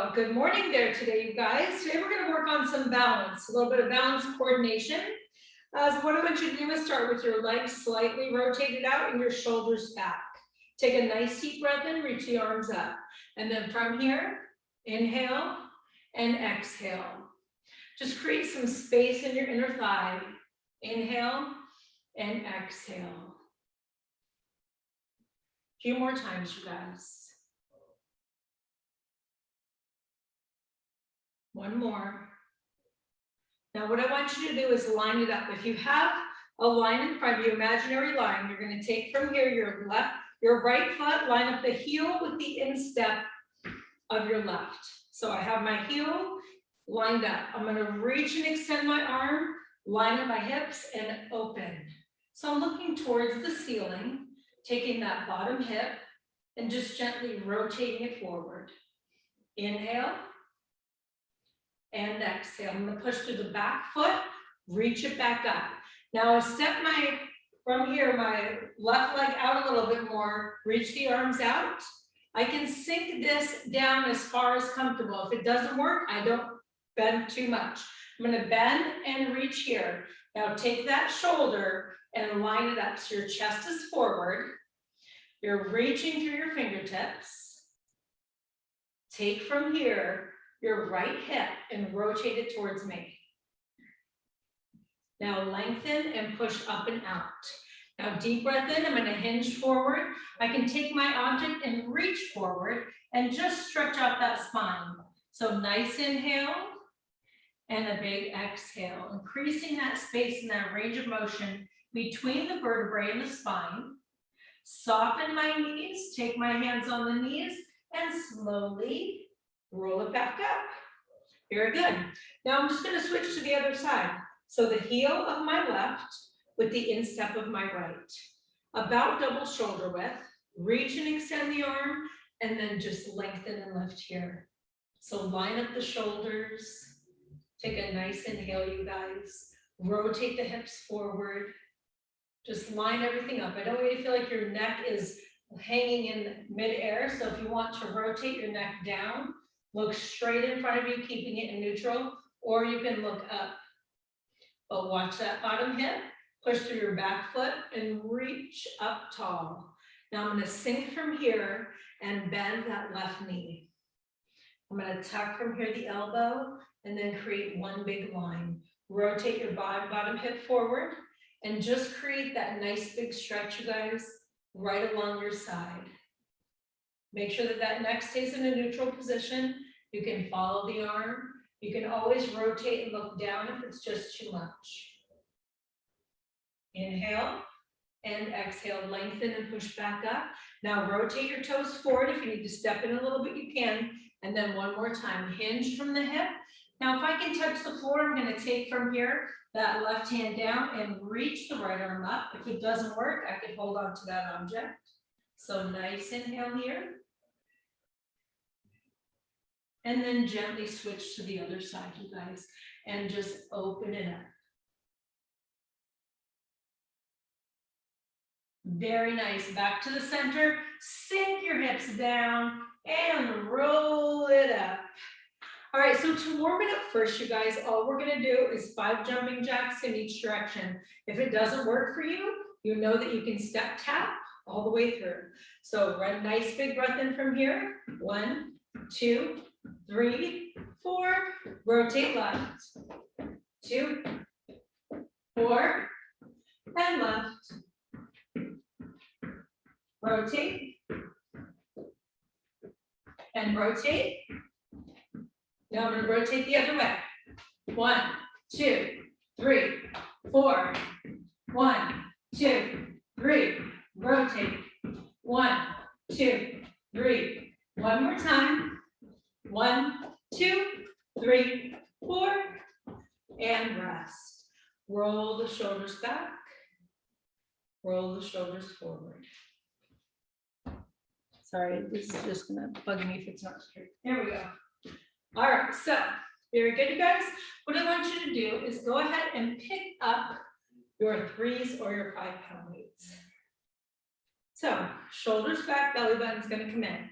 Well, good morning there today, you guys. Today we're going to work on some balance, a little bit of balance coordination. So what I want you to do is start with your legs slightly rotated out and your shoulders back. Take a nice deep breath in, reach the arms up. And then from here, inhale and exhale. Just create some space in your inner thigh. Inhale and exhale. A few more times, you guys. One more. Now what I want you to do is line it up. If you have a line in front of you, imaginary line, you're going to take from here your right foot, line up the heel with the instep of your left. So I have my heel lined up. I'm going to reach and extend my arm, line up my hips and open. So I'm looking towards the ceiling, taking that bottom hip and just gently rotating it forward. Inhale. And exhale. I'm going to push through the back foot, reach it back up. Now I step from here, my left leg out a little bit more, reach the arms out. I can sink this down as far as comfortable. If it doesn't work, I don't bend too much. I'm going to bend and reach here. Now take that shoulder and line it up so your chest is forward. You're reaching through your fingertips. Take from here your right hip and rotate it towards me. Now lengthen and push up and out. Now deep breath in, I'm going to hinge forward. I can take my object and reach forward and just stretch out that spine. So nice inhale and a big exhale, increasing that space and that range of motion between the vertebrae and the spine. Soften my knees, take my hands on the knees and slowly roll it back up. Very good. Now I'm just going to switch to the other side. So the heel of my left with the instep of my right. About double shoulder width. Reach and extend the arm and then just lengthen and lift here. So line up the shoulders. Take a nice inhale, you guys. Rotate the hips forward. Just line everything up. I don't want you to feel like your neck is hanging in midair. So if you want to rotate your neck down, look straight in front of you, keeping it in neutral, or you can look up. But watch that bottom hip, push through your back foot and reach up tall. Now I'm going to sink from here and bend that left knee. I'm going to tuck from here the elbow and then create one big line. Rotate your bottom hip forward and just create that nice big stretch, you guys, right along your side. Make sure that that neck stays in a neutral position. You can follow the arm. You can always rotate and look down if it's just too much. Inhale and exhale, lengthen and push back up. Now rotate your toes forward. If you need to step in a little bit, you can. And then one more time, hinge from the hip. Now if I can touch the floor, I'm going to take from here that left hand down and reach the right arm up. If it doesn't work, I could hold on to that object. So nice inhale here. And then gently switch to the other side, you guys, and just open it up. Very nice. Back to the center. Sink your hips down and roll it up. All right, so to warm it up first, you guys, all we're going to do is 5 jumping jacks in each direction. If it doesn't work for you, you know that you can step tap all the way through. So a nice big breath in from here. 1, 2, 3, 4, rotate left, 2, 4, and left, rotate, and rotate. Now I'm going to rotate the other way. 1, 2, 3, 4, 1, 2, 3, rotate, 1, 2, 3, one more time. 1, 2, 3, 4, and rest. Roll the shoulders back. Roll the shoulders forward. Sorry, this is just going to bug me if it's not straight. There we go. All right, so very good, you guys. What I want you to do is go ahead and pick up your 3s or your 5-pound weights. So shoulders back, belly button's going to come in.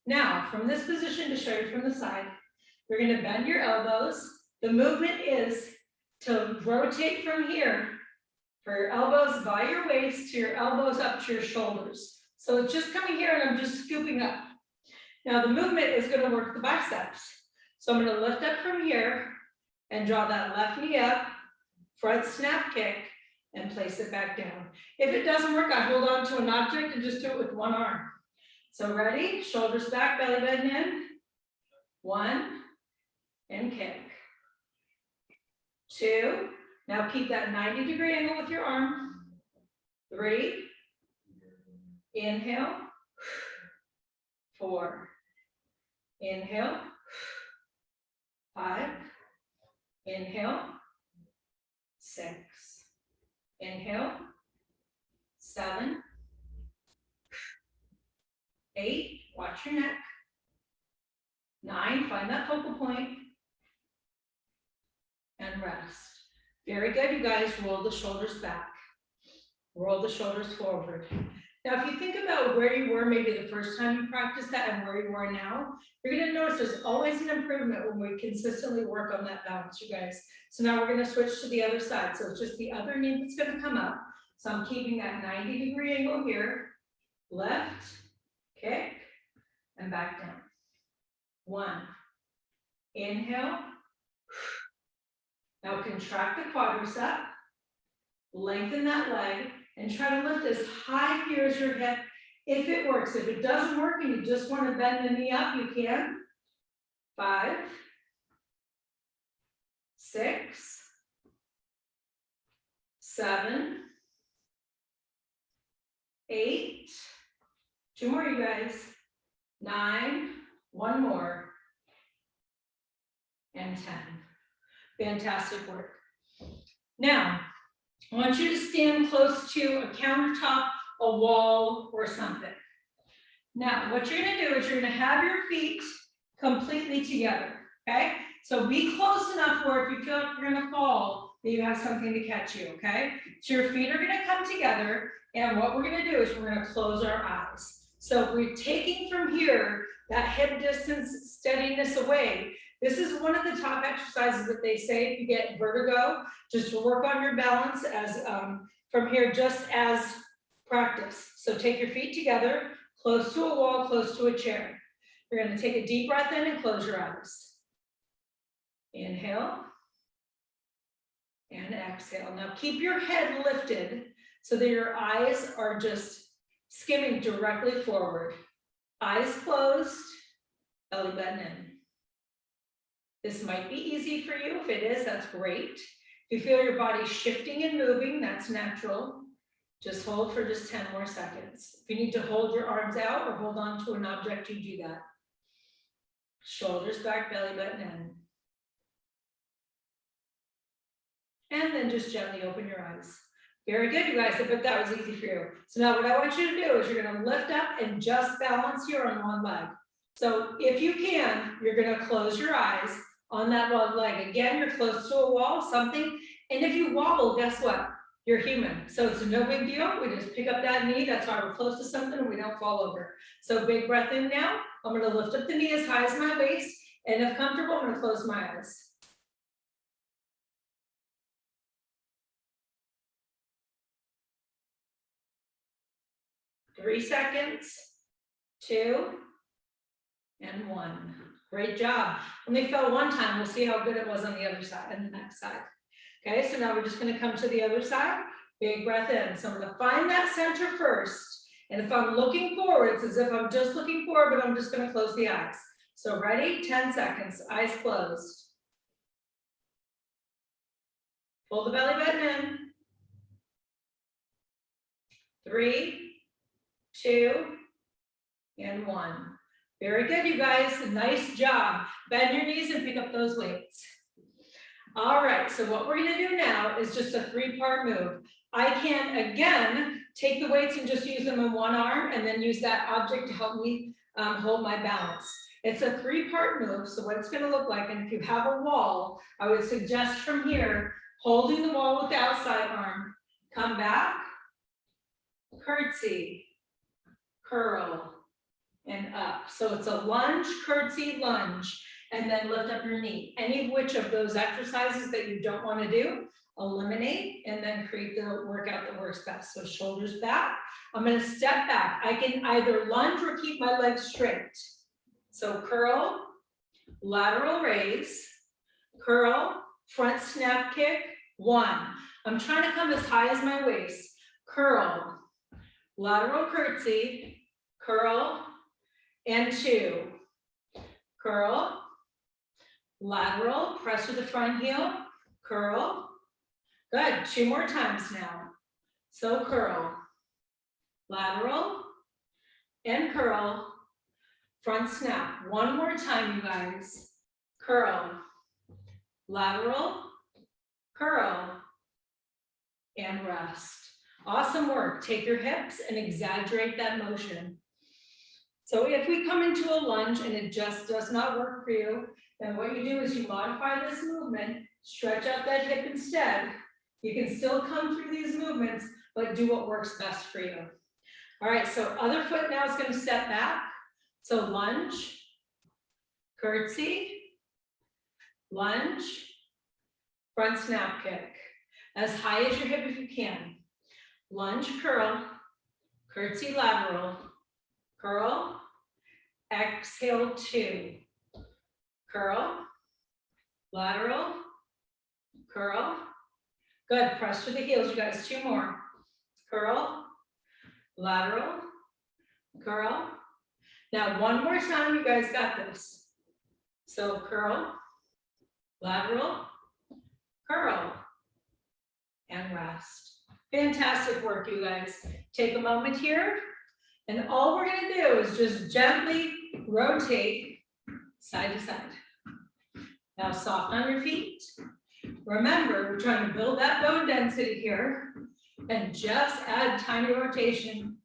Now, from this position, to show you from the side, you're gonna bend your elbows. The movement is to rotate from here for your elbows by your waist to your elbows up to your shoulders. So it's just coming here and I'm just scooping up. Now the movement is gonna work the biceps. So I'm gonna lift up from here and draw that left knee up, front snap kick, and place it back down. If it doesn't work, I hold on to an object and just do it with one arm. So ready, shoulders back, belly button in. 1, and kick. 2, now keep that 90-degree angle with your arm. 3, inhale. 4, inhale. 5, inhale. 6, inhale. 7, 8, watch your neck. 9, find that focal point. And rest. Very good, you guys. Roll the shoulders back. Roll the shoulders forward. Now, if you think about where you were maybe the first time you practiced that and where you are now, you're gonna notice there's always an improvement when we consistently work on that balance, you guys. So now we're gonna switch to the other side. So it's just the other knee that's gonna come up. So I'm keeping that 90-degree angle here. Left, kick, and back down. 1, inhale. Now contract the quadricep, lengthen that leg, and try to lift as high here as your hip if it works. If it doesn't work and you just want to bend the knee up, you can. 5, 6, 7, 8, 2 more, you guys. 9, 1 more, and 10. Fantastic work. Now, I want you to stand close to a countertop, a wall, or something. Now, what you're gonna do is you're gonna have your feet completely together, okay? So be close enough where if you feel like you're gonna fall, that you have something to catch you, okay? So your feet are gonna come together, and what we're gonna do is we're gonna close our eyes. So if we're taking from here, that hip distance steadiness away, this is one of the top exercises that they say if you get vertigo, just to work on your balance as from here, just as practice. So take your feet together, close to a wall, close to a chair. You're gonna take a deep breath in and close your eyes. Inhale and exhale. Now keep your head lifted so that your eyes are just skimming directly forward. Eyes closed, belly button in. This might be easy for you. If it is, that's great. If you feel your body shifting and moving, that's natural. Just hold for just 10 more seconds. If you need to hold your arms out or hold on to an object, you do that. Shoulders back, belly button in. And then just gently open your eyes. Very good, you guys. I bet that was easy for you. So now what I want you to do is you're going to lift up and just balance here on one leg. So if you can, you're going to close your eyes on that one leg. Again, you're close to a wall, something. And if you wobble, guess what? You're human. So it's no big deal. We just pick up that knee. That's why we're close to something and we don't fall over. So big breath in now. I'm going to lift up the knee as high as my waist. And if comfortable, I'm going to close my eyes. Three seconds, 2, and 1. Great job. Only fell one time. We'll see how good it was on the other side and the next side. Okay, so now we're just going to come to the other side. Big breath in. So I'm going to find that center first. And if I'm looking forward, it's as if I'm just looking forward, but I'm just going to close the eyes. So ready? 10 seconds. Eyes closed. Pull the belly button in. 3, 2, and 1. Very good, you guys. Nice job. Bend your knees and pick up those weights. All right, so what we're going to do now is just a 3-part move. I can, again, take the weights and just use them in one arm and then use that object to help me hold my balance. It's a 3-part move, so what it's going to look like, and if you have a wall, I would suggest from here, holding the wall with the outside arm, come back, curtsy, curl, and up. So it's a lunge, curtsy, lunge, and then lift up your knee. Any which of those exercises that you don't want to do, eliminate, and then create the workout that works best. So shoulders back. I'm going to step back. I can either lunge or keep my legs straight. So curl, lateral raise, curl, front snap kick, 1. I'm trying to come as high as my waist. Curl, lateral curtsy, curl, and 2. Curl, lateral, press with the front heel, curl. Good, 2 more times now. So curl, lateral, and curl, front snap. 1 more time, you guys. Curl, lateral, curl, and rest. Awesome work. Take your hips and exaggerate that motion. So if we come into a lunge and it just does not work for you, then what you do is you modify this movement, stretch out that hip instead. You can still come through these movements, but do what works best for you. All right, so other foot now is going to step back. So lunge, curtsy, lunge, front snap kick. As high as your hip if you can. Lunge, curl, curtsy, lateral, curl, exhale, 2. Curl, lateral, curl. Good, press through the heels, you guys, 2 more. Curl, lateral, curl. Now 1 more time, you guys got this. So curl, lateral, curl, and rest. Fantastic work, you guys. Take a moment here, and all we're gonna do is just gently rotate side to side. Now soften on your feet. Remember, we're trying to build that bone density here, and just add tiny rotation.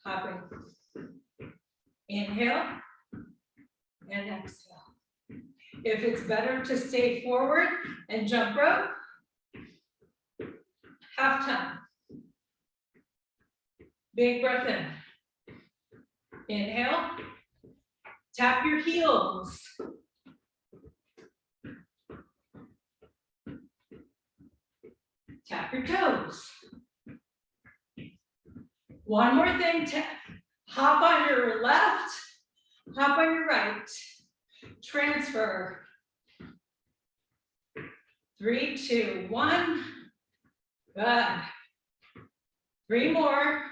Hopping. Inhale, and exhale. If it's better to stay forward and jump rope, half time. Big breath in. Inhale. Tap your heels. Tap your toes. 1 more thing. Hop on your left. Hop on your right. Transfer. 3, 2, 1. Good. 3 more.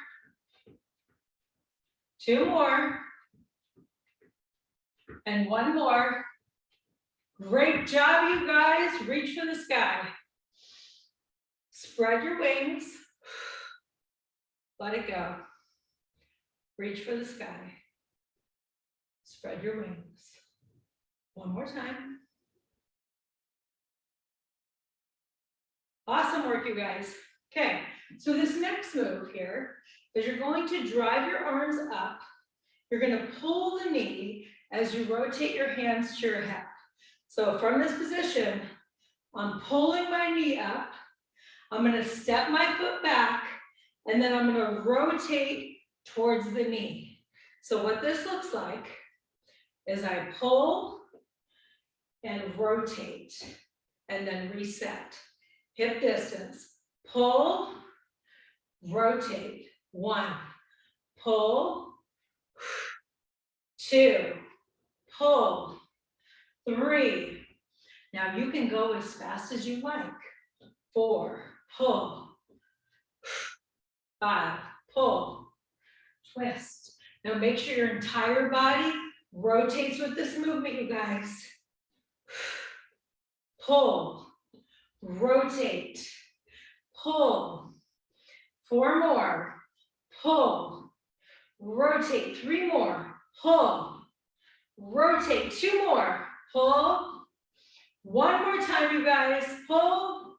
2 more. And 1 more. Great job, you guys. Reach for the sky. Spread your wings. Let it go. Reach for the sky. Spread your wings. 1 more time. Awesome work, you guys. Okay, so this next move here is you're going to drive your arms up. You're going to pull the knee as you rotate your hands to your hip. So from this position, I'm pulling my knee up. I'm going to step my foot back, and then I'm going to rotate towards the knee. So what this looks like is I pull and rotate, and then reset. Hip distance. Pull, rotate. 1, pull, 2, pull, 3. Now you can go as fast as you like. 4, pull, 5, pull, twist. Now make sure your entire body rotates with this movement, you guys. Pull, rotate, pull. 4 more, pull, rotate. 3 more, pull, rotate. 2 more, pull. 1 more time, you guys, pull,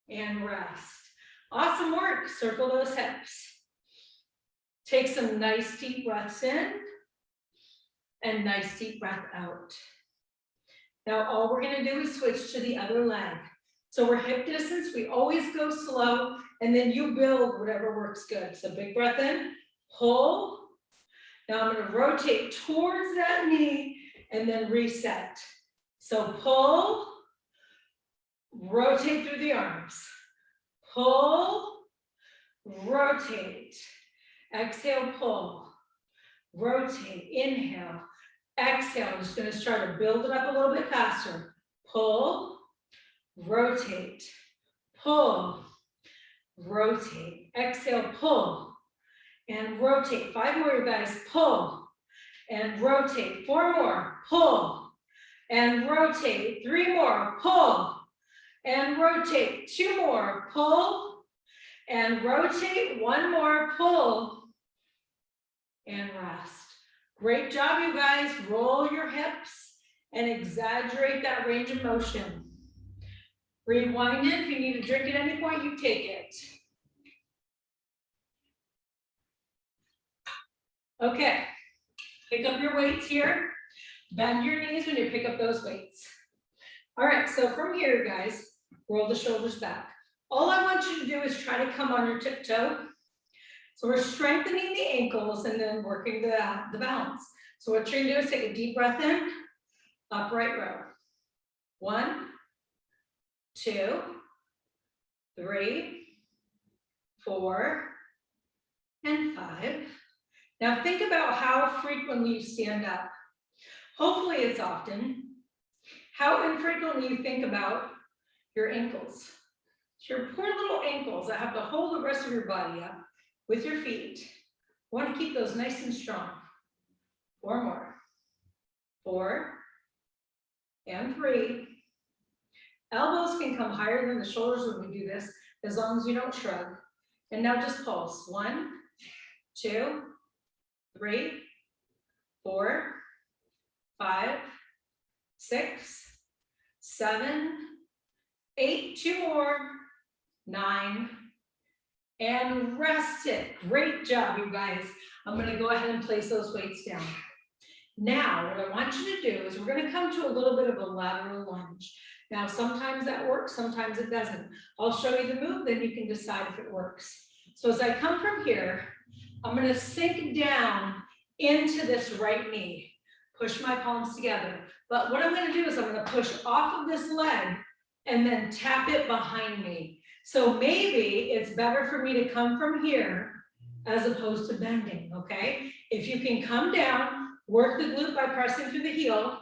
and rest. Awesome work. Circle those hips. Take some nice deep breaths in and nice deep breath out. Now all we're going to do is switch to the other leg. So we're hip distance. We always go slow, and then you build whatever works good. So big breath in, pull. Now I'm gonna rotate towards that knee and then reset. So pull, rotate through the arms. Pull, rotate. Exhale, pull, rotate, inhale, exhale. I'm just gonna try to build it up a little bit faster. Pull, rotate, pull, rotate. Exhale, pull, and rotate. 5 more, you guys. Pull, and rotate. 4 more, pull, and rotate. 3 more, pull, and rotate. 2 more, pull, and rotate. 1 more, pull, and rest. Great job, you guys. Roll your hips and exaggerate that range of motion. Rewind it. If you need a drink at any point, you take it. Okay, pick up your weights here. Bend your knees when you pick up those weights. All right, so from here, guys, roll the shoulders back. All I want you to do is try to come on your tiptoe. So we're strengthening the ankles and then working the balance. So what you're gonna do is take a deep breath in, upright row. 1, 2, 3, 4, and 5. Now think about how frequently you stand up. Hopefully it's often. How infrequently you think about your ankles. It's your poor little ankles that have to hold the rest of your body up with your feet. Want to keep those nice and strong. 4 more. 4 and 3. Elbows can come higher than the shoulders when we do this, as long as you don't shrug. And now just pulse. 1, 2, 3, 4, 5, 6, 7, 8, 2 more, 9, and rest it. Great job, you guys. I'm gonna go ahead and place those weights down. Now, what I want you to do is we're gonna come to a little bit of a lateral lunge. Now, sometimes that works, sometimes it doesn't. I'll show you the move, then you can decide if it works. So as I come from here, I'm gonna sink down into this right knee. Push my palms together. But what I'm gonna do is I'm gonna push off of this leg and then tap it behind me. So maybe it's better for me to come from here as opposed to bending, okay? If you can come down, work the glute by pressing through the heel,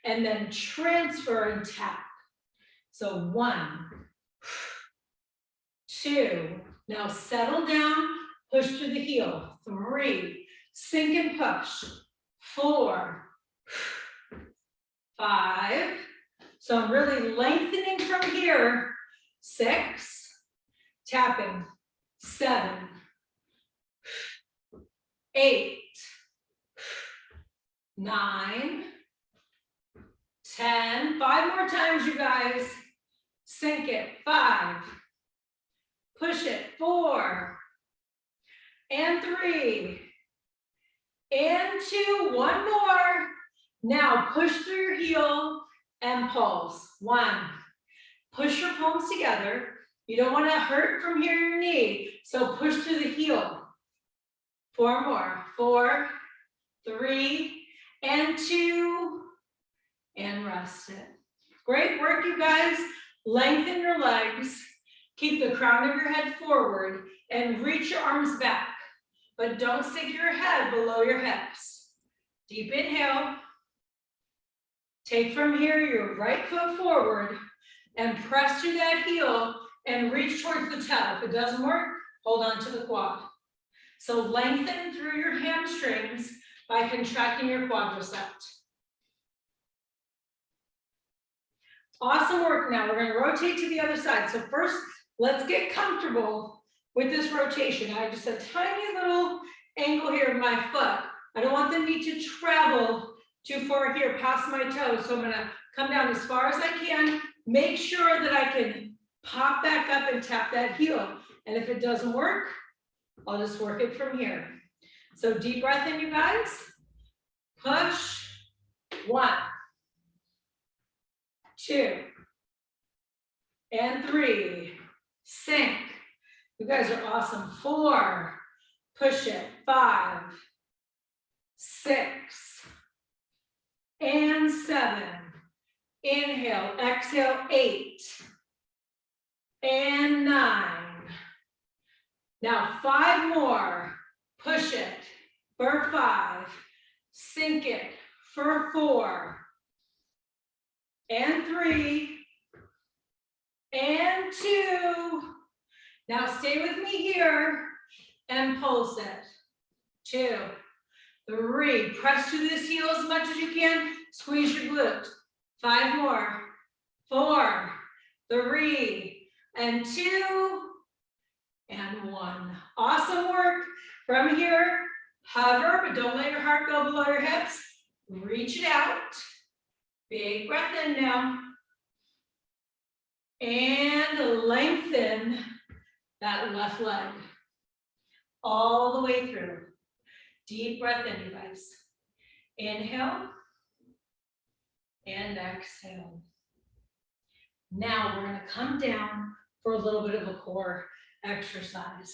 and then transfer and tap. So 1, 2, now settle down, push through the heel. 3, sink and push. 4, 5, so I'm really lengthening from here. 6, tapping. 7, 8, 9, 10. 5 more times, you guys. Sink it. 5, push it. 4, and 3, and 2. 1 more. Now push through your heel and pulse. 1, push your palms together. You don't want to hurt from here your knee, so push through the heel. 4 more. 4, 3, and 2, and rest it. Great work, you guys. Lengthen your legs. Keep the crown of your head forward and reach your arms back, but don't stick your head below your hips. Deep inhale. Take from here your right foot forward and press through that heel and reach towards the toe. If it doesn't work, hold on to the quad. So lengthen through your hamstrings by contracting your quadriceps. Awesome work. Now we're going to rotate to the other side. So first, let's get comfortable with this rotation. I just a tiny little angle here of my foot. I don't want the knee to travel too far here past my toes. So I'm going to come down as far as I can. Make sure that I can pop back up and tap that heel. And if it doesn't work, I'll just work it from here. So deep breath in, you guys. Push. 1, 2, and 3. Sink. You guys are awesome. 4. Push it. 5, 6, and 7. Inhale, exhale, 8, and 9. Now 5 more, push it for 5, sink it for 4, and 3, and 2. Now stay with me here and pulse it. 2, 3, press through this heel as much as you can, squeeze your glute. 5 more, 4, 3, and 2, and 1. Awesome work. From here, hover, but don't let your heart go below your hips. Reach it out. Big breath in now. And lengthen that left leg all the way through. Deep breath in, you guys. Inhale and exhale. Now we're going to come down for a little bit of a core exercise.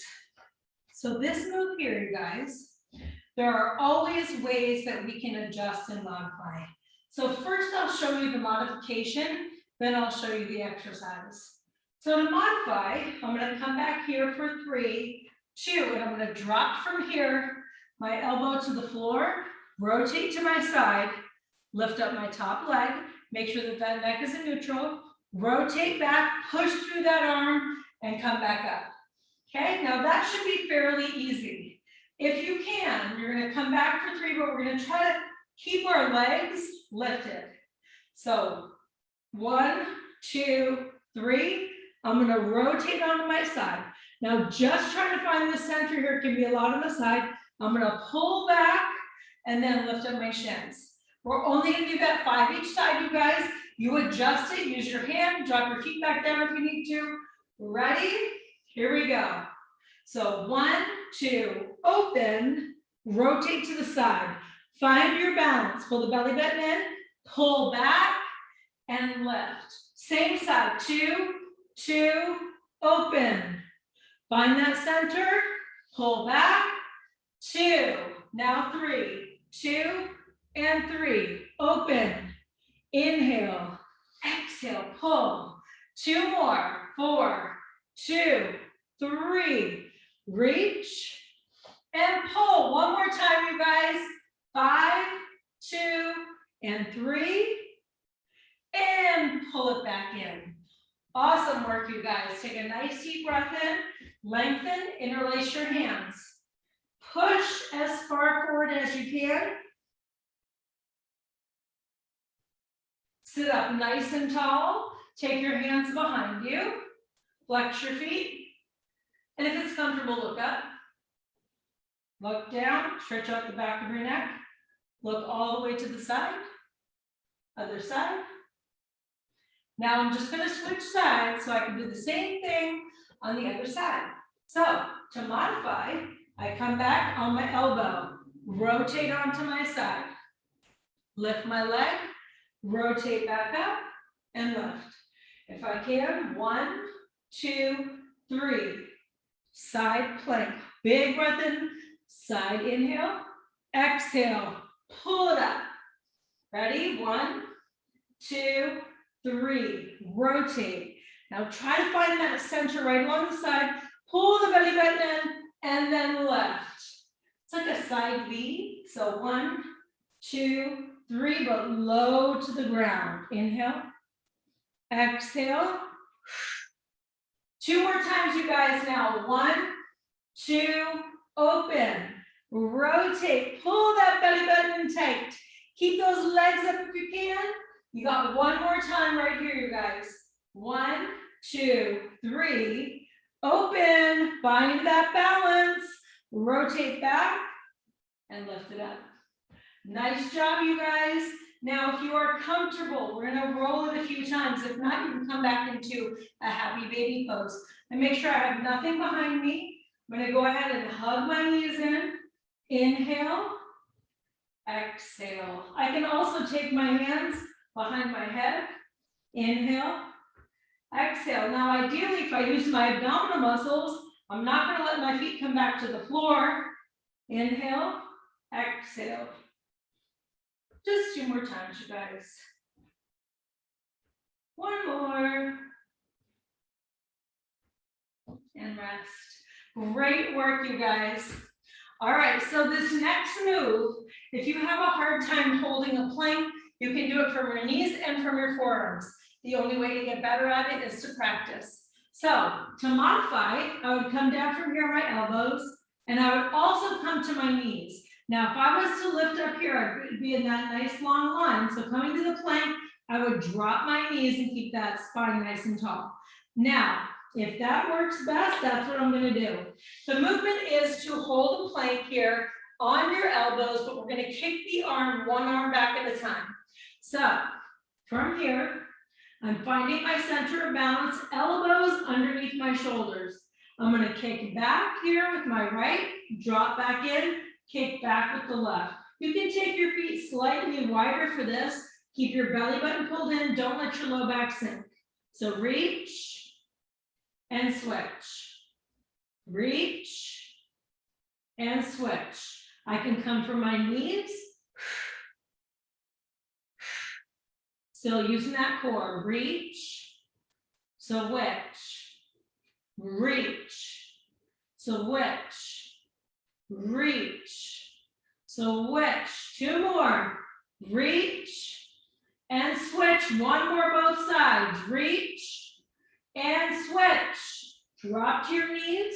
So this move here, you guys, there are always ways that we can adjust and modify. So first I'll show you the modification, then I'll show you the exercise. So to modify, I'm going to come back here for 3, 2, and I'm going to drop from here, my elbow to the floor, rotate to my side, lift up my top leg, make sure that that neck is in neutral, rotate back, push through that arm, and come back up. Okay, now that should be fairly easy. If you can, you're going to come back for 3, but we're going to try to keep our legs lifted. So 1, 2, 3. I'm going to rotate onto my side. Now just trying to find the center here. It can be a lot on the side. I'm going to pull back and then lift up my shins. We're only going to do that 5 each side, you guys. You adjust it, use your hand, drop your feet back down if you need to. Ready? Here we go. So 1, 2, open, rotate to the side. Find your balance. Pull the belly button in, pull back, and lift. Same side, 2, 2, open. Find that center, pull back, 2, now 3, 2, and 3, open. Inhale, exhale, pull. 2 more, 4, 2, 3, reach, and pull. One more time, you guys. 5, 2, and 3, and pull it back in. Awesome work, you guys. Take a nice deep breath in, lengthen, interlace your hands. Push as far forward as you can. Sit up nice and tall. Take your hands behind you. Flex your feet. And if it's comfortable, look up. Look down, stretch out the back of your neck. Look all the way to the side. Other side. Now I'm just going to switch sides so I can do the same thing on the other side. So to modify, I come back on my elbow, rotate onto my side, lift my leg, rotate back up, and lift. If I can, 1, 2, 3. Side plank. Big breath in, side inhale, exhale, pull it up. Ready? 1, 2, 3. Rotate. Now try to find that center right along the side. Pull the belly button in, and then lift. It's like a side V. So 1, 2, 3, but low to the ground. Inhale, exhale. 2 more times, you guys now. 1, 2, open. Rotate. Pull that belly button in tight. Keep those legs up if you can. You got 1 more time right here, you guys. 1, 2, 3. Open. Find that balance. Rotate back and lift it up. Nice job, you guys. Now, if you are comfortable, we're going to roll it a few times. If not, you can come back into a happy baby pose. And make sure I have nothing behind me. I'm going to go ahead and hug my knees in. Inhale, exhale. I can also take my hands behind my head. Inhale, exhale. Now, ideally, if I use my abdominal muscles, I'm not going to let my feet come back to the floor. Inhale, exhale. Just 2 more times, you guys. 1 more. And rest. Great work, you guys. All right, so this next move, if you have a hard time holding a plank, you can do it from your knees and from your forearms. The only way to get better at it is to practice. So to modify, I would come down from here on my elbows, and I would also come to my knees. Now, if I was to lift up here, I would be in that nice long line. So coming to the plank, I would drop my knees and keep that spine nice and tall. Now, if that works best, that's what I'm going to do. The movement is to hold a plank here on your elbows, but we're going to kick the arm, one arm back at a time. So from here, I'm finding my center of balance, elbows underneath my shoulders. I'm going to kick back here with my right, drop back in, kick back with the left. You can take your feet slightly wider for this. Keep your belly button pulled in. Don't let your low back sink. So reach and switch. Reach and switch. I can come from my knees. Still using that core. Reach, switch, reach, switch, reach, switch. 2 more. Reach and switch. 1 more both sides. Reach and switch. Drop to your knees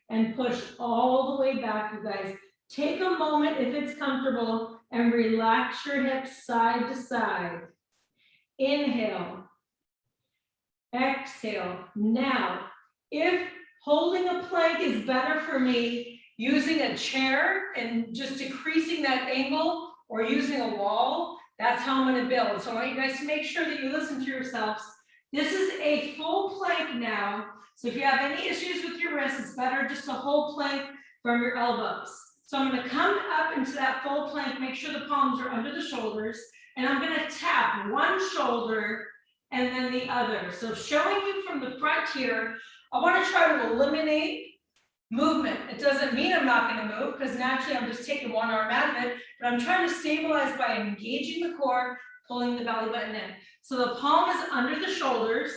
and push all the way back, you guys. Take a moment if it's comfortable and relax your hips side to side. Inhale, exhale. Now, if holding a plank is better for me, using a chair and just decreasing that angle or using a wall, that's how I'm going to build. So I want you guys to make sure that you listen to yourselves. This is a full plank now. So if you have any issues with your wrists, it's better just a whole plank from your elbows. So I'm going to come up into that full plank, make sure the palms are under the shoulders, and I'm going to tap one shoulder and then the other. So showing you from the front here, I want to try to eliminate movement. It doesn't mean I'm not going to move because naturally I'm just taking one arm out of it, but I'm trying to stabilize by engaging the core, pulling the belly button in. So the palm is under the shoulders,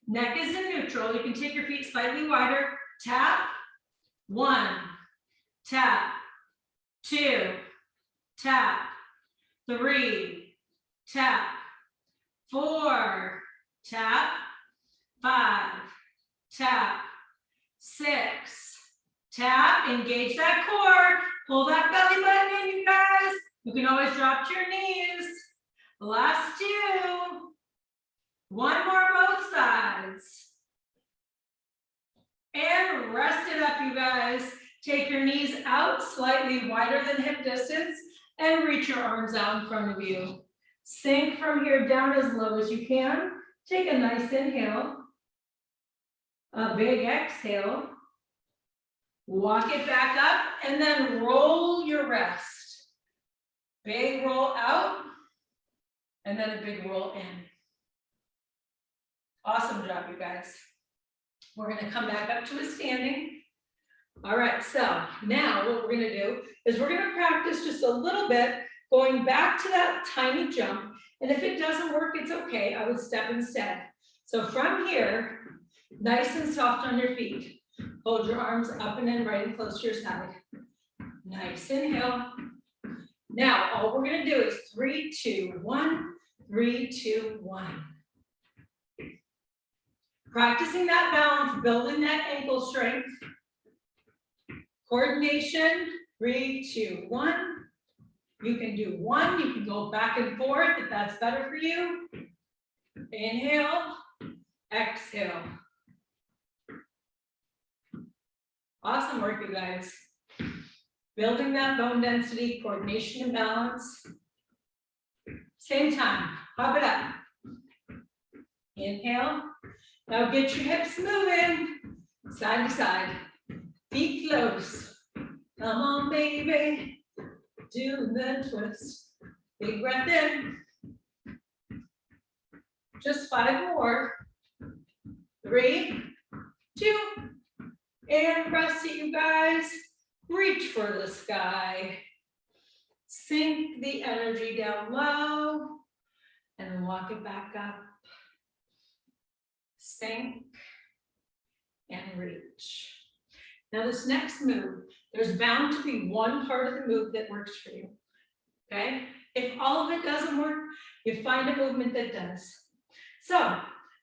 neck is in neutral. You can take your feet slightly wider, tap, 1, tap, 2, tap, 3, tap, 4, tap, 5, tap, 6, tap, engage that core, pull that belly button in, you guys. You can always drop to your knees. Last 2. 1 more both sides. And rest it up, you guys. Take your knees out slightly wider than hip distance and reach your arms out in front of you. Sink from here down as low as you can. Take a nice inhale. A big exhale. Walk it back up and then roll your rest. Big roll out and then a big roll in. Awesome job, you guys. We're going to come back up to a standing. All right, so now what we're going to do is we're going to practice just a little bit going back to that tiny jump. And if it doesn't work, it's okay. I would step instead. So from here, nice and soft on your feet. Hold your arms up and in right and close to your side. Nice inhale. Now, all we're going to do is 3, 2, 1, 3, 2, 1. Practicing that balance, building that ankle strength. Coordination, 3, 2, 1. You can do 1, you can go back and forth if that's better for you. Inhale, exhale. Awesome work, you guys. Building that bone density, coordination and balance. Same time, pop it up. Inhale. Now get your hips moving, side to side. Feet close. Come on, baby. Do the twist. Big breath in. Just 5 more. 3, 2. And rest it, you guys. Reach for the sky. Sink the energy down low and walk it back up. Sink and reach. Now this next move, there's bound to be one part of the move that works for you, okay? If all of it doesn't work, you find a movement that does. So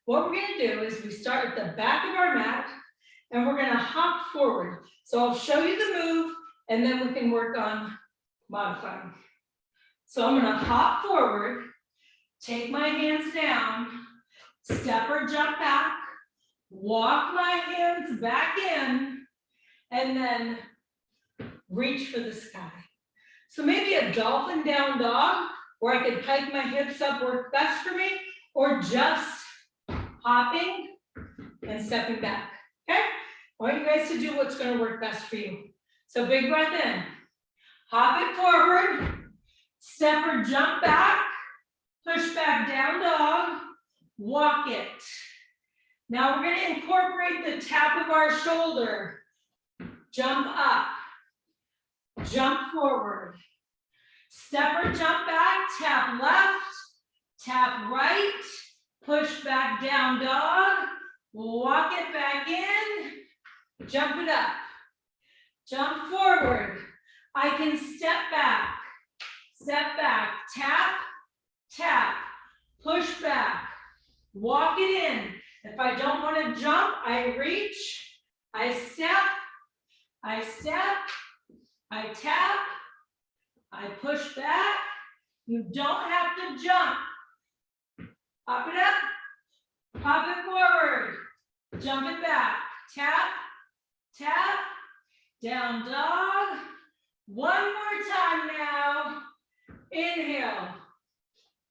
what we're gonna do is we start at the back of our mat and we're gonna hop forward. So I'll show you the move and then we can work on modifying. So I'm gonna hop forward, take my hands down, step or jump back, walk my hands back in, and then reach for the sky. So maybe a dolphin down dog, where I could hike my hips up work best for me, or just hopping and stepping back, okay? I want you guys to do what's gonna work best for you. So big breath in, hop it forward, step or jump back, push back down dog, walk it. Now we're gonna incorporate the tap of our shoulder. Jump up, jump forward, step or jump back, tap left, tap right, push back down dog, walk it back in, jump it up, jump forward. I can step back, tap, tap, push back, walk it in. If I don't want to jump, I reach, I step, I tap, I push back. You don't have to jump. Hop it up, hop it forward, jump it back, tap, tap, down dog. One more time now. Inhale,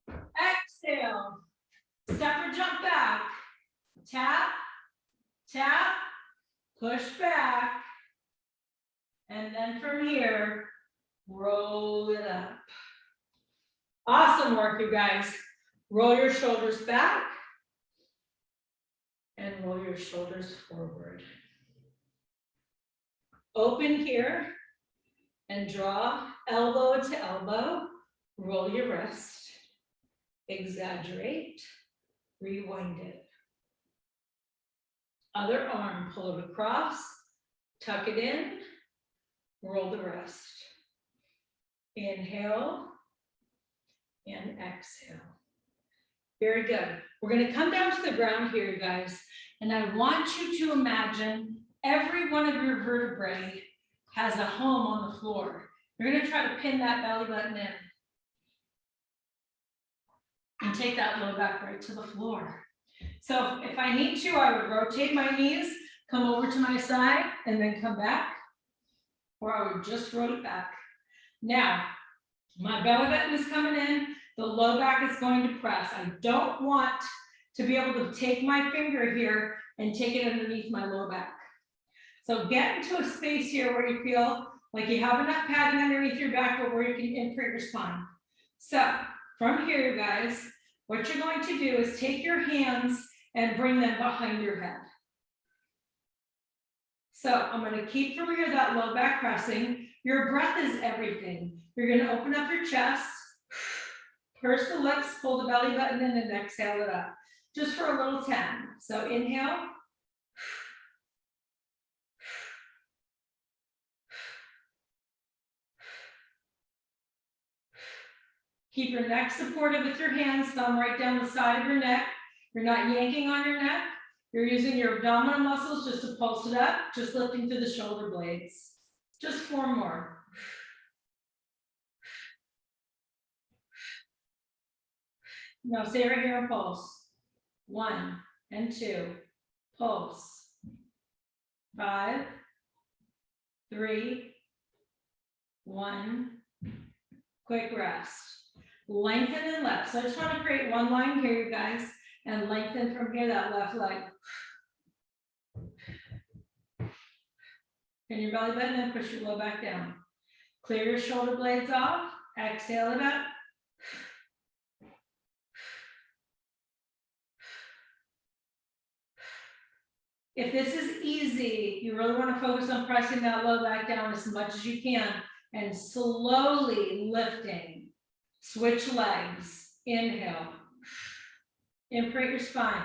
exhale, step or jump back, tap, tap, push back, and then from here, roll it up. Awesome work, you guys. Roll your shoulders back and roll your shoulders forward. Open here and draw elbow to elbow. Roll your wrist. Exaggerate. Rewind it. Other arm, pull it across, tuck it in, roll the wrist. Inhale and exhale. Very good. We're going to come down to the ground here, you guys, and I want you to imagine every one of your vertebrae has a home on the floor. You're going to try to pin that belly button in and take that low back right to the floor. So if I need to, I would rotate my knees, come over to my side, and then come back, or I would just rotate back. Now, my belly button is coming in, the low back is going to press. I don't want to be able to take my finger here and take it underneath my low back. So get into a space here where you feel like you have enough padding underneath your back, but where you can imprint your spine. So from here, you guys, what you're going to do is take your hands and bring them behind your head. So I'm going to keep from here that low back pressing. Your breath is everything. You're going to open up your chest, purse the lips, pull the belly button in, and exhale it up. Just for a little 10. So inhale. Keep your neck supported with your hands, thumb right down the side of your neck. You're not yanking on your neck. You're using your abdominal muscles just to pulse it up, just lifting through the shoulder blades. Just 4 more. Now stay right here and pulse. 1 and 2, pulse. 5, 3, 1, quick rest. Lengthen and left. So I just want to create one line here, you guys, and lengthen from here, that left leg. Pin your belly button and push your low back down. Clear your shoulder blades off. Exhale it up. If this is easy, you really want to focus on pressing that low back down as much as you can. and slowly lifting. Switch legs, inhale. Imprint your spine.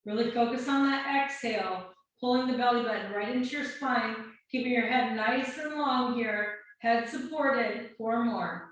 Really focus on that exhale, pulling the belly button right into your spine, keeping your head nice and long here, head supported, 4 more.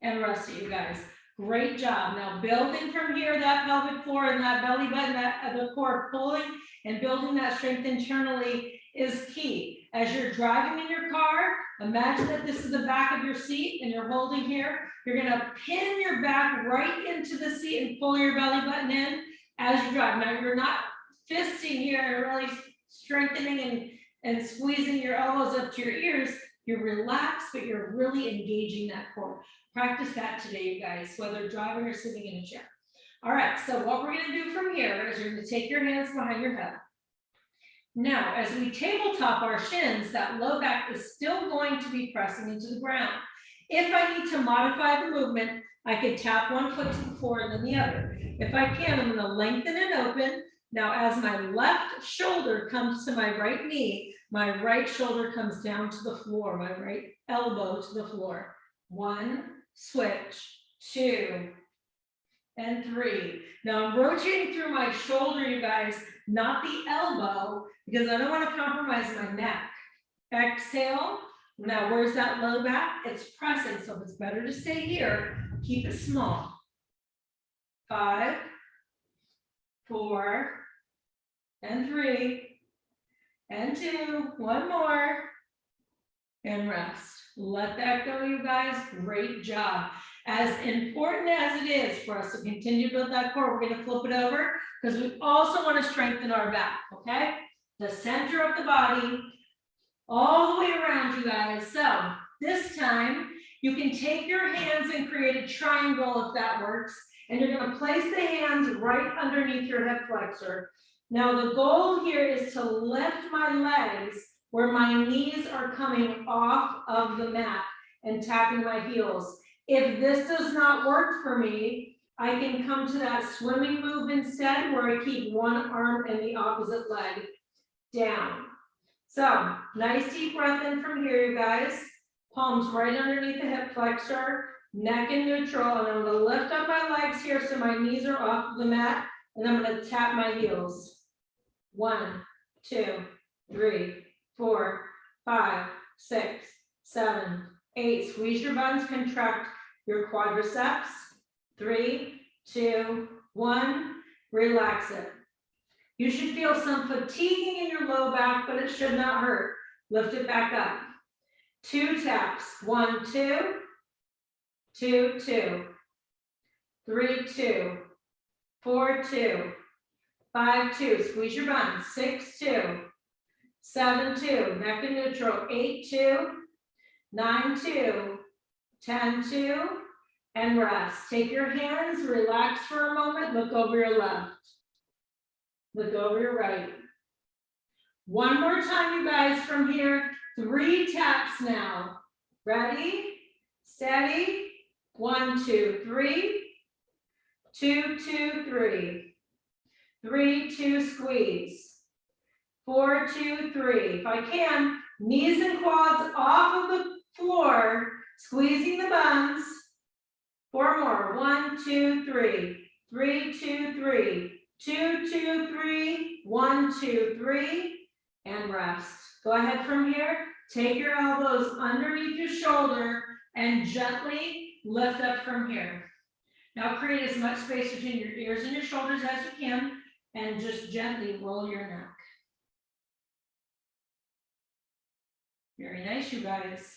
And rest it, you guys. Great job. Now building from here, that pelvic floor and that belly button, that the core pulling and building that strength internally is key. As you're driving in your car, imagine that this is the back of your seat and you're holding here. You're gonna pin your back right into the seat and pull your belly button in as you drive. Now you're not fisting here and really strengthening and squeezing your elbows up to your ears. You're relaxed, but you're really engaging that core. Practice that today, you guys, whether driving or sitting in a chair. All right, so what we're gonna do from here is you're gonna take your hands behind your head. Now, as we tabletop our shins, that low back is still going to be pressing into the ground. If I need to modify the movement, I could tap one foot to the floor and then the other. If I can, I'm gonna lengthen and open. Now, as my left shoulder comes to my right knee, my right shoulder comes down to the floor, my right elbow to the floor. 1, switch, 2, and 3. Now I'm rotating through my shoulder, you guys, not the elbow, because I don't want to compromise my neck. Exhale. Now where's that low back? It's pressing, so it's better to stay here. Keep it small. 5, 4, and 3, and 2, 1 more, and rest. Let that go, you guys. Great job. As important as it is for us to continue to build that core, we're going to flip it over because we also want to strengthen our back, okay? The center of the body, all the way around, you guys. So this time, you can take your hands and create a triangle if that works. And you're going to place the hands right underneath your hip flexor. Now, the goal here is to lift my legs where my knees are coming off of the mat and tapping my heels. If this does not work for me, I can come to that swimming move instead where I keep one arm and the opposite leg down. So, nice deep breath in from here, you guys. Palms right underneath the hip flexor, neck in neutral, and I'm gonna lift up my legs here so my knees are off the mat, and I'm gonna tap my heels. 1, 2, 3, 4, 5, 6, 7, 8. Squeeze your buns, contract your quadriceps. 3, 2, 1. Relax it. You should feel some fatiguing in your low back, but it should not hurt. Lift it back up. 2 taps. 1, 2, 2, 2, 3, 2, 4, 2, 5, 2. Squeeze your buns. 6, 2. 7, 2, neck in neutral. 8, 2, 9, 2, 10, 2, and rest. Take your hands, relax for a moment, look over your left. Look over your right. One more time, you guys, from here. 3 taps now. Ready? Steady. 1, 2, 3. 2, 2, 3. 3, 2, squeeze. 4, 2, 3. If I can, knees and quads off of the floor, squeezing the buns. 4 more. 1, 2, 3. 3, 2, 3. 2, 2, 3. 1, 2, 3. And rest. Go ahead from here. Take your elbows underneath your shoulder and gently lift up from here. Now create as much space between your ears and your shoulders as you can, and just gently roll your neck. Very nice, you guys.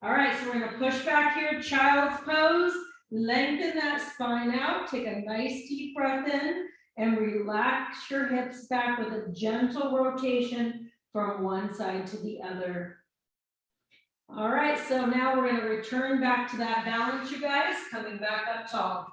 All right, so we're gonna push back here, child's pose, lengthen that spine out, take a nice deep breath in, and relax your hips back with a gentle rotation from one side to the other. All right, so now we're gonna return back to that balance, you guys, coming back up tall.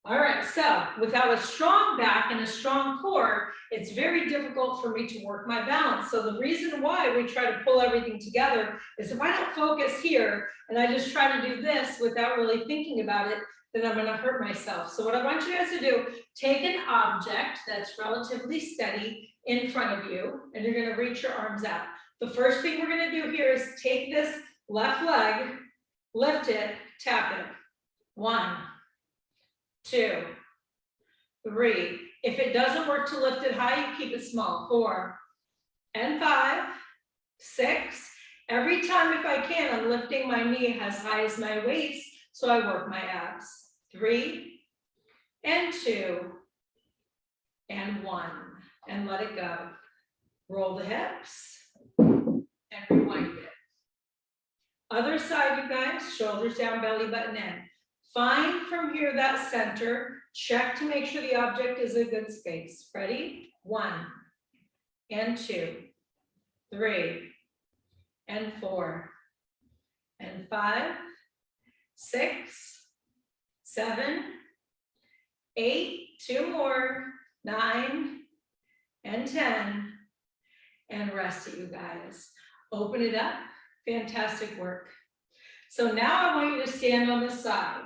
All right, so without a strong back and a strong core, it's very difficult for me to work my balance. So the reason why we try to pull everything together is if I don't focus here and I just try to do this without really thinking about it, then I'm gonna hurt myself. So what I want you guys to do, take an object that's relatively steady in front of you, and you're gonna reach your arms out. The first thing we're gonna do here is take this left leg, lift it, tap it. 1, 2, 3. If it doesn't work to lift it high, you keep it small. 4 and 5, 6. Every time, if I can, I'm lifting my knee as high as my waist, so I work my abs. 3 and 2 and 1, and let it go. Roll the hips and rewind it. Other side, you guys, shoulders down, belly button in. Find from here that center. Check to make sure the object is a good space. Ready? 1 and 2, 3 and 4 and 5, 6, 7, 8, 2 more, 9 and 10, and rest it, you guys. Open it up. Fantastic work. So now I want you to stand on this side.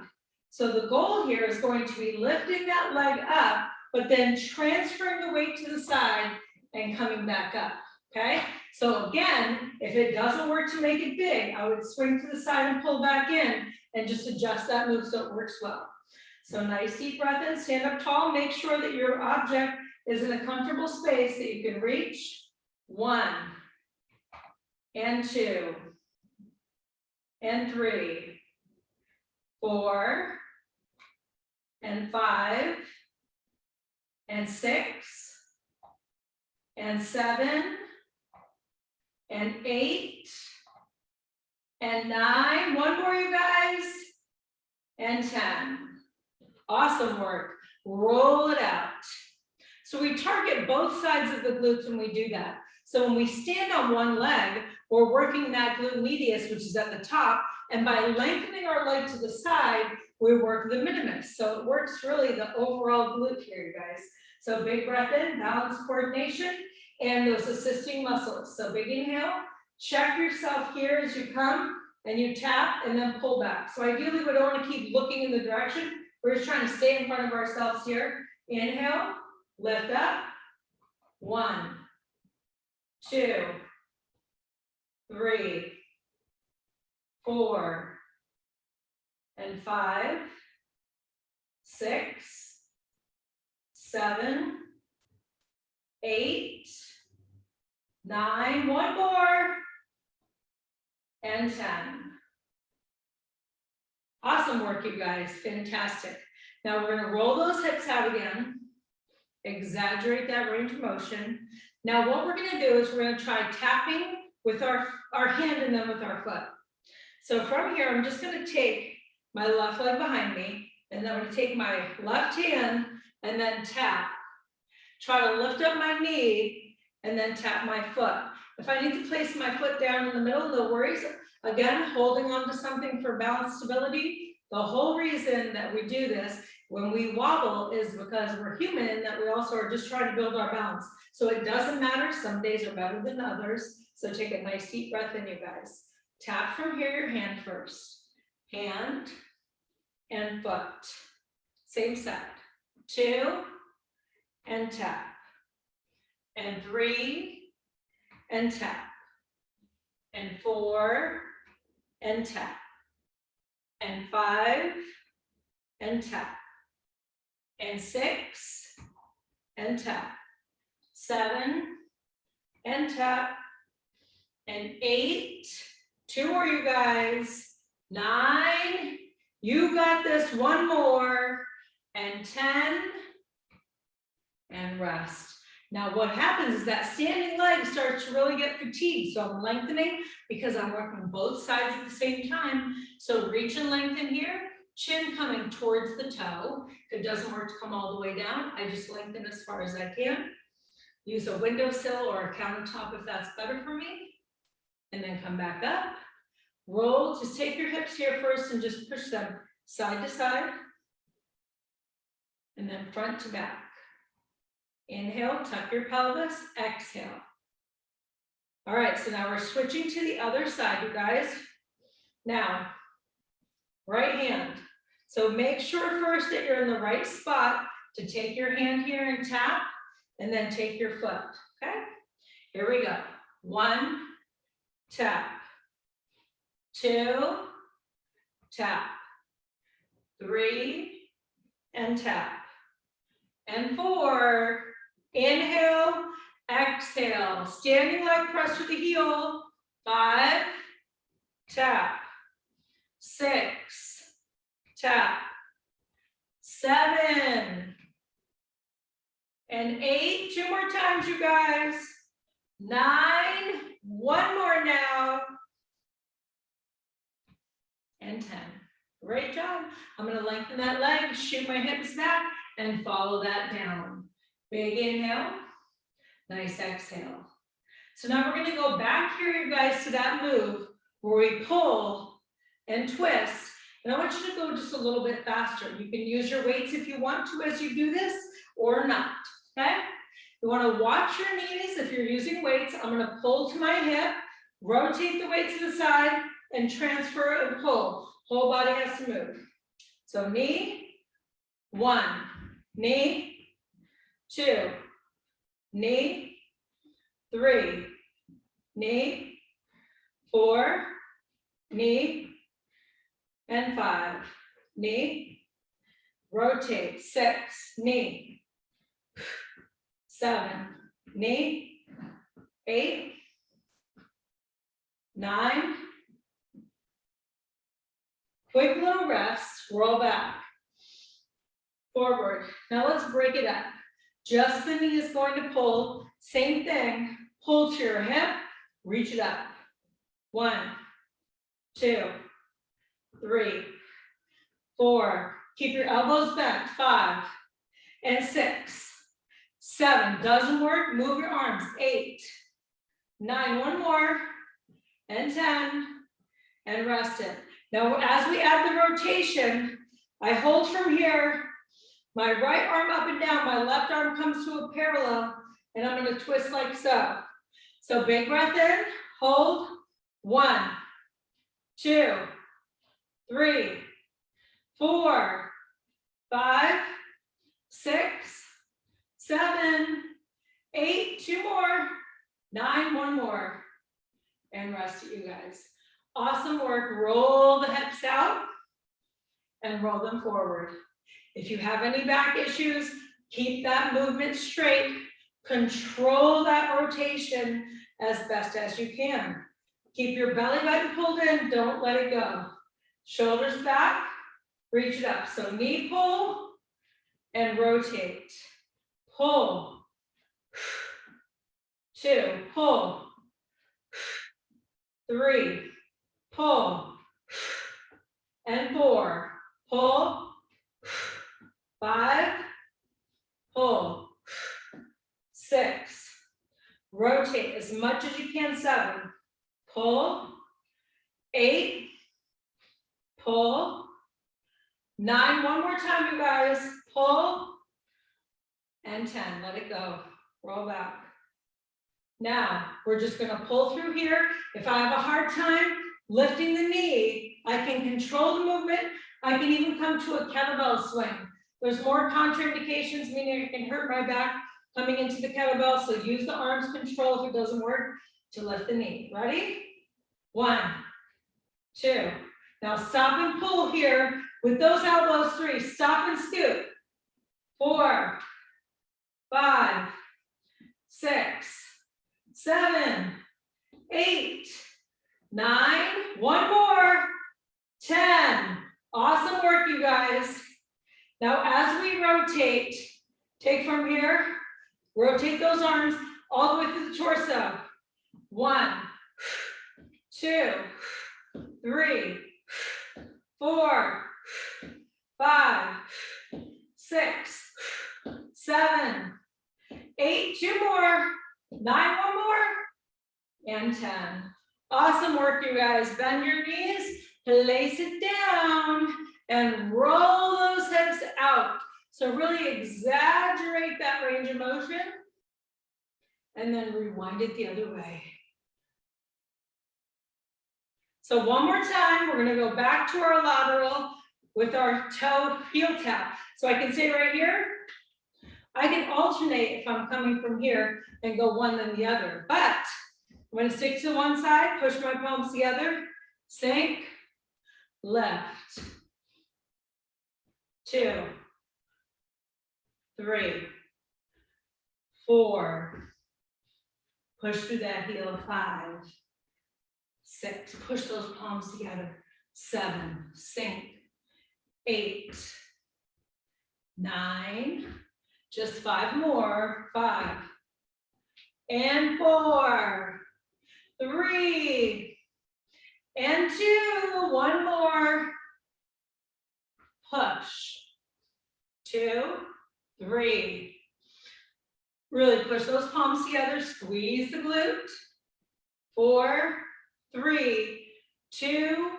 So the goal here is going to be lifting that leg up, but then transferring the weight to the side and coming back up, okay? So again, if it doesn't work to make it big, I would swing to the side and pull back in and just adjust that move so it works well. So nice deep breath in, stand up tall, make sure that your object is in a comfortable space that you can reach. 1 and 2 and 3, 4 and 5 and 6 and 7 and 8 and 9. One more, you guys, and 10. Awesome work. Roll it out. So we target both sides of the glutes when we do that. So when we stand on one leg, we're working that glute medius, which is at the top, and by lengthening our leg to the side, we work the minimus. So it works really the overall glute here, you guys. So big breath in, balance, coordination, and those assisting muscles. So big inhale, check yourself here as you come, and you tap, and then pull back. So ideally, we don't want to keep looking in the direction. We're just trying to stay in front of ourselves here. Inhale, lift up. 1, 2, 3, 4 and 5, 6, 7, 8, 9, one more, and 10. Awesome work, you guys, fantastic. Now we're gonna roll those hips out again, exaggerate that range of motion. Now what we're gonna do is we're gonna try tapping with our hand and then with our foot. So from here, I'm just gonna take my left leg behind me, and then I'm gonna take my left hand and then tap. Try to lift up my knee and then tap my foot. If I need to place my foot down in the middle, no worries. Again, holding on to something for balance stability. The whole reason that we do this when we wobble is because we're human and that we also are just trying to build our balance. So it doesn't matter, some days are better than others. So take a nice deep breath in, you guys. Tap from here, your hand first. Hand and foot. Same side. 2 and tap. And 3 and tap. And 4 and tap. And 5 and tap. And 6 and tap. 7 and tap. And 8, 2 more, you guys. 9, you got this, one more. And 10, and rest. Now what happens is that standing leg starts to really get fatigued. So I'm lengthening because I'm working both sides at the same time. So reach and lengthen here, chin coming towards the toe. If it doesn't work to come all the way down, I just lengthen as far as I can. Use a windowsill or a countertop if that's better for me. And then come back up. Roll, just take your hips here first and just push them side to side. And then front to back. Inhale, tuck your pelvis, exhale. All right, so now we're switching to the other side, you guys. Now, right hand, So make sure first that you're in the right spot to take your hand here and tap, and then take your foot, okay? Here we go. 1, tap. 2, tap. 3, and tap. And 4, inhale, exhale. Standing leg press with the heel. 5, tap. 6, tap. 7, and 8. 2 more times, you guys. 9, 1 more now. And 10. Great job. I'm going to lengthen that leg, shoot my hips back, and follow that down. Big inhale. Nice exhale. So now we're going to go back here, you guys, to that move where we pull and twist. And I want you to go just a little bit faster. You can use your weights if you want to as you do this or not, okay? You want to watch your knees if you're using weights. I'm going to pull to my hip, rotate the weight to the side, and transfer and pull. Whole body has to move. So knee, 1, knee, 2, knee, 3, knee, 4, knee, and 5, knee, rotate, 6, knee, 7, knee, 8, 9, quick little rest, roll back, forward. Now let's break it up. Just the knee is going to pull, same thing, pull to your hip, reach it up. 1, 2, 3, 4, keep your elbows bent, 5, and 6, 7, doesn't work, move your arms, 8, 9, 1 more, and 10, and rest it. Now, as we add the rotation, I hold from here, my right arm up and down, my left arm comes to a parallel, and I'm going to twist like so. So big breath in, hold, 1, 2, 3, 4, 5, 6, 7, 8, 2 more, 9, 1 more, and rest it, you guys. Awesome work. Roll the hips out and roll them forward. If you have any back issues, keep that movement straight. Control that rotation as best as you can. Keep your belly button pulled in. Don't let it go. Shoulders back. Reach it up. So knee pull and rotate. Pull. 2. Pull. 3. Pull, and 4, pull, 5, pull, 6, rotate as much as you can, 7, pull, 8, pull, 9, 1 more time, you guys, pull, and 10, let it go, roll back. Now, we're just gonna pull through here. If I have a hard time lifting the knee, I can control the movement. I can even come to a kettlebell swing. There's more contraindications, meaning it can hurt my back coming into the kettlebell, so use the arms control if it doesn't work to lift the knee. Ready? 1, 2. Now stop and pull here with those elbows. 3, stop and scoot. 4, 5, 6, 7, 8, 9, 1 more, 10. Awesome work, you guys. Now, as we rotate, take from here, rotate those arms all the way through the torso. 1, 2, 3, 4, 5, 6, 7, 8, 2 more, 9, 1 more, and 10. Awesome work, you guys. Bend your knees, place it down, and roll those hips out. So really exaggerate that range of motion, and then rewind it the other way. So one more time, we're gonna go back to our lateral, with our toe heel tap. So I can say right here, I can alternate if I'm coming from here and go one then the other, but I'm gonna stick to one side, push my palms together, sink, left, 2, 3, 4, push through that heel, 5, 6, push those palms together, 7, sink, 8, 9, just 5 more, 5, and 4, 3, and 2, 1 more, push, 2, 3, really push those palms together, squeeze the glute, 4, 3, 2,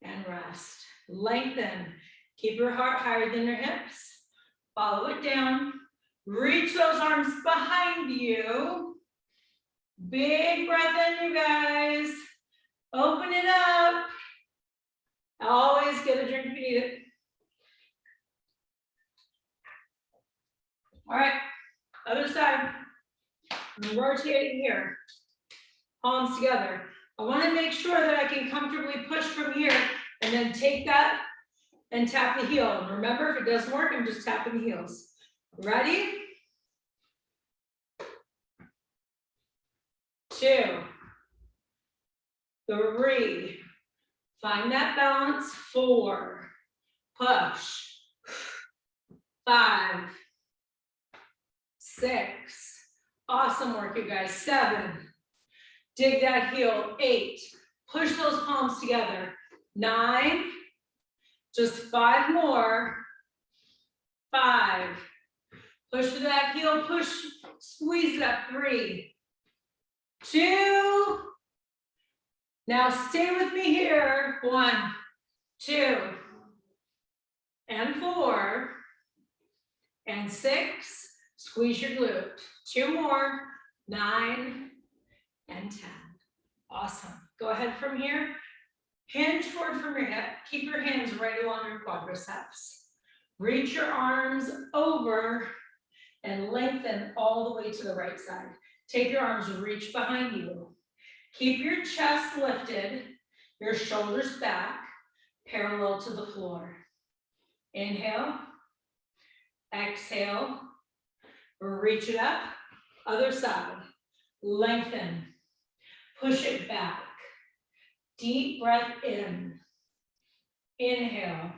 and rest. Lengthen, keep your heart higher than your hips, follow it down, reach those arms behind you, big breath in, you guys, open it up, always get a drink if you need it. All right, other side, I'm rotating here, palms together. I want to make sure that I can comfortably push from here and then take that and tap the heel. And remember, if it doesn't work, I'm just tapping the heels. Ready? 2, 3, find that balance, 4, push, 5, 6, awesome work, you guys, 7, dig that heel, 8, push those palms together, 9, just 5 more, 5, push to that heel, push, squeeze it up, 3, 2, now stay with me here, 1, 2, and 4, and 6, squeeze your glute, 2 more, 9, and 10, awesome. Go ahead from here, hinge forward from your hip, keep your hands right along your quadriceps, reach your arms over and lengthen all the way to the right side. Take your arms, reach behind you. Keep your chest lifted, your shoulders back, parallel to the floor. Inhale, exhale, reach it up, other side, lengthen, push it back, deep breath in, inhale,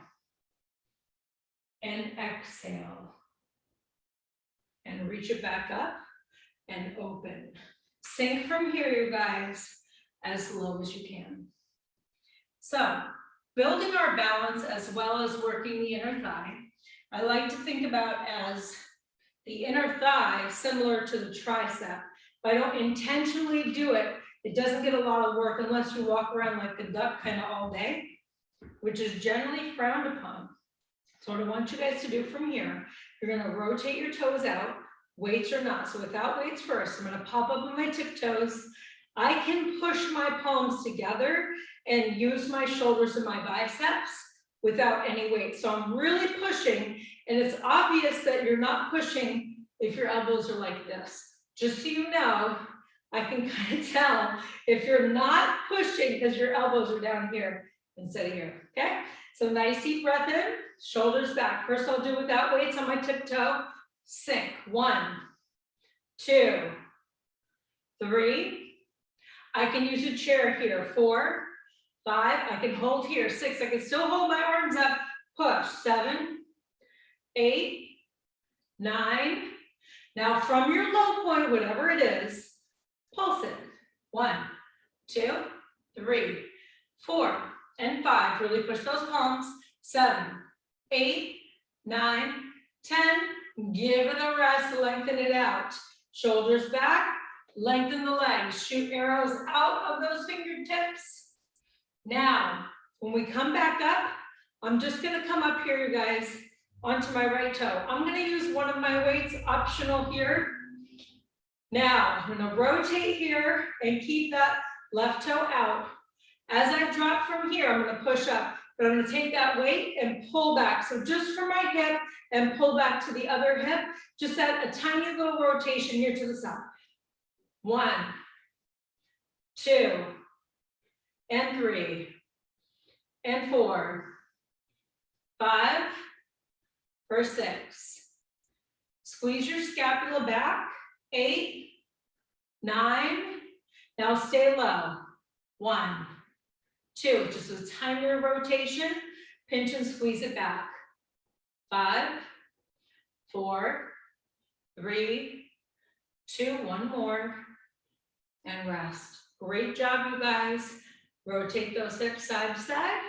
and exhale, and reach it back up and open. Sink from here, you guys, as low as you can. So, building our balance as well as working the inner thigh, I like to think about as the inner thigh similar to the tricep. If I don't intentionally do it, it doesn't get a lot of work unless you walk around like a duck kind of all day, which is generally frowned upon. So what I want you guys to do from here, you're gonna rotate your toes out, weights or not. So without weights first, I'm gonna pop up on my tiptoes. I can push my palms together and use my shoulders and my biceps without any weight. So I'm really pushing, and it's obvious that you're not pushing if your elbows are like this. Just so you know, I can kind of tell if you're not pushing because your elbows are down here instead of here, okay? So nice deep breath in, shoulders back. First I'll do without weights on my tiptoe, sink, 1, 2, 3. I can use a chair here, 4, 5, I can hold here, 6, I can still hold my arms up, push, 7, 8, 9. Now from your low point, whatever it is, pulse it, 1, 2, 3, 4, and 5, really push those palms, 7, 8, 9, 10, give it a rest, lengthen it out, shoulders back, lengthen the legs, shoot arrows out of those fingertips. Now, when we come back up, I'm just gonna come up here, you guys, onto my right toe. I'm gonna use one of my weights, optional here. Now, I'm gonna rotate here and keep that left toe out. As I drop from here, I'm gonna push up. but I'm gonna take that weight and pull back. So just for my hip and pull back to the other hip, just add a tiny little rotation here to the side. 1, 2, and 3, and 4, 5, for 6. Squeeze your scapula back. 8, 9. Now stay low. 1, 2, just a tinier rotation. Pinch and squeeze it back. 5, 4, 3, 2, one more, and rest. Great job, you guys. Rotate those hips side to side.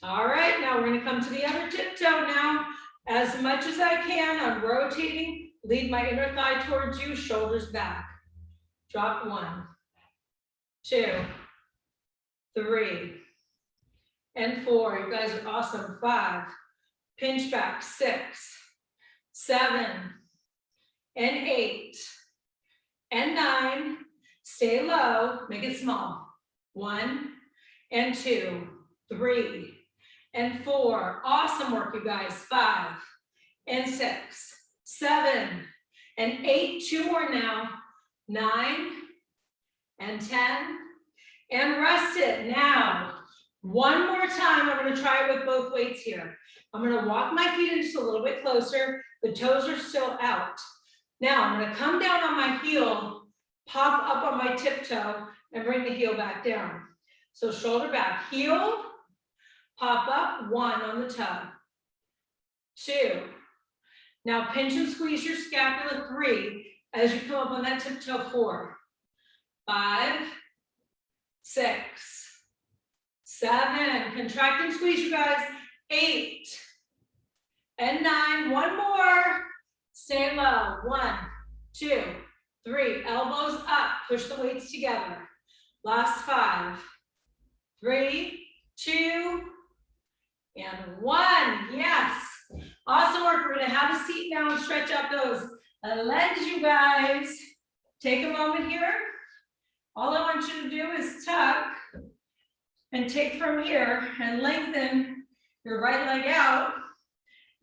All right, now we're gonna come to the other tiptoe now. As much as I can, I'm rotating. Lead my inner thigh towards you, shoulders back. Drop 1, 2, 3, and 4. You guys are awesome. 5, pinch back. 6, 7, and 8, and 9. Stay low, make it small. 1, and 2, 3, and 4. Awesome work, you guys. 5, and 6, 7, and 8. 2 more now. 9, and 10, and rest it. Now, one more time, I'm gonna try it with both weights here. I'm gonna walk my feet in just a little bit closer. The toes are still out. Now, I'm gonna come down on my heel, pop up on my tiptoe, and bring the heel back down. So shoulder back, heel, pop up, 1 on the toe. 2. Now pinch and squeeze your scapula. 3. As you come up on that tiptoe. 4, 5, 6, 7. Contract and squeeze, you guys. 8, and 9. One more. Stay low. 1, 2, 3. Elbows up. Push the weights together. Last 5, 3, 2, and 1. Yes. Awesome work. We're going to have a seat now and stretch out those legs, you guys. Take a moment here. All I want you to do is tuck and take from here and lengthen your right leg out.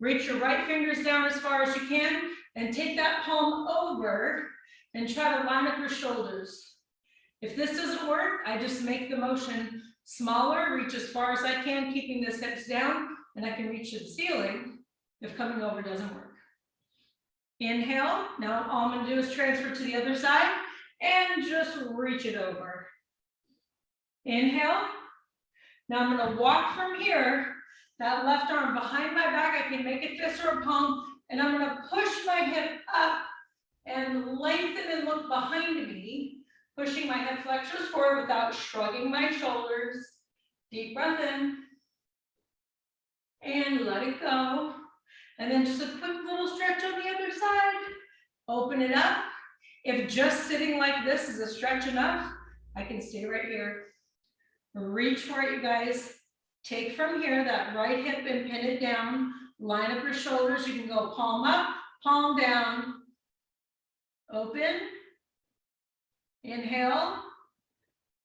Reach your right fingers down as far as you can and take that palm over and try to line up your shoulders. If this doesn't work, I just make the motion smaller, reach as far as I can, keeping the hips down, and I can reach the ceiling if coming over doesn't work. Inhale. Now all I'm going to do is transfer to the other side and just reach it over. Inhale. Now I'm going to walk from here, that left arm behind my back. I can make a fist or a palm, and I'm going to push my hip up and lengthen and look behind me, pushing my hip flexors forward without shrugging my shoulders. Deep breath in and let it go. And then just a quick little stretch on the other side. Open it up. If just sitting like this is a stretch enough, I can stay right here. Reach for it, you guys. Take from here that right hip and pin it down. Line up your shoulders. You can go palm up, palm down. Open. Inhale.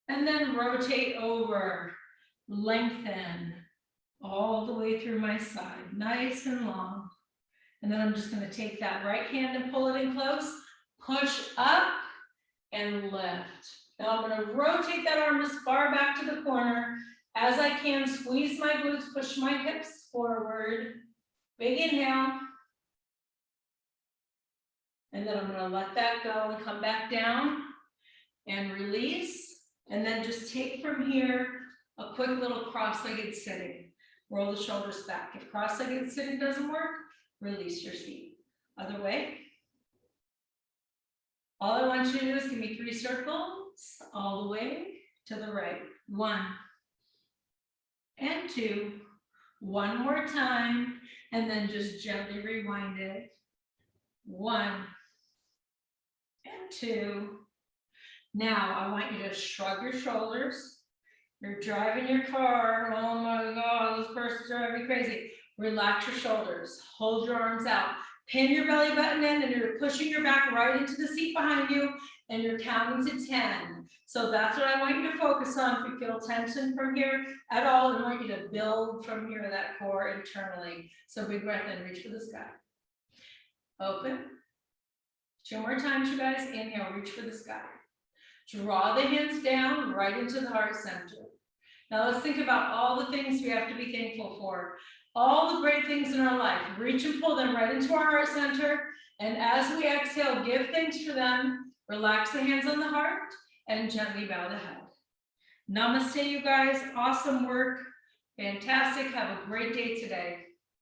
And then rotate over. Lengthen all the way through my side. Nice and long. And then I'm just going to take that right hand and pull it in close. Push up and lift. Now I'm going to rotate that arm as far back to the corner as I can. Squeeze my glutes, push my hips forward. Big inhale. And then I'm going to let that go and come back down and release. And then just take from here a quick little cross-legged sitting. Roll the shoulders back. If cross-legged sitting doesn't work, release your feet. Other way. All I want you to do is give me 3 circles all the way to the right. 1 and 2. One more time, and then just gently rewind it. 1 and 2. Now I want you to shrug your shoulders. You're driving your car. Oh my God, this person's driving me crazy. Relax your shoulders. Hold your arms out. Pin your belly button in, and you're pushing your back right into the seat behind you. and you're counting to 10. So that's what I want you to focus on. If you feel tension from here at all, I want you to build from here, that core internally. So big breath in, reach for the sky. Open. 2 more times, you guys. Inhale, reach for the sky. Draw the hands down right into the heart center. Now let's think about all the things we have to be thankful for. All the great things in our life. Reach and pull them right into our heart center. And as we exhale, give thanks for them. Relax the hands on the heart and gently bow the head. Namaste, you guys. Awesome work. Fantastic. Have a great day today.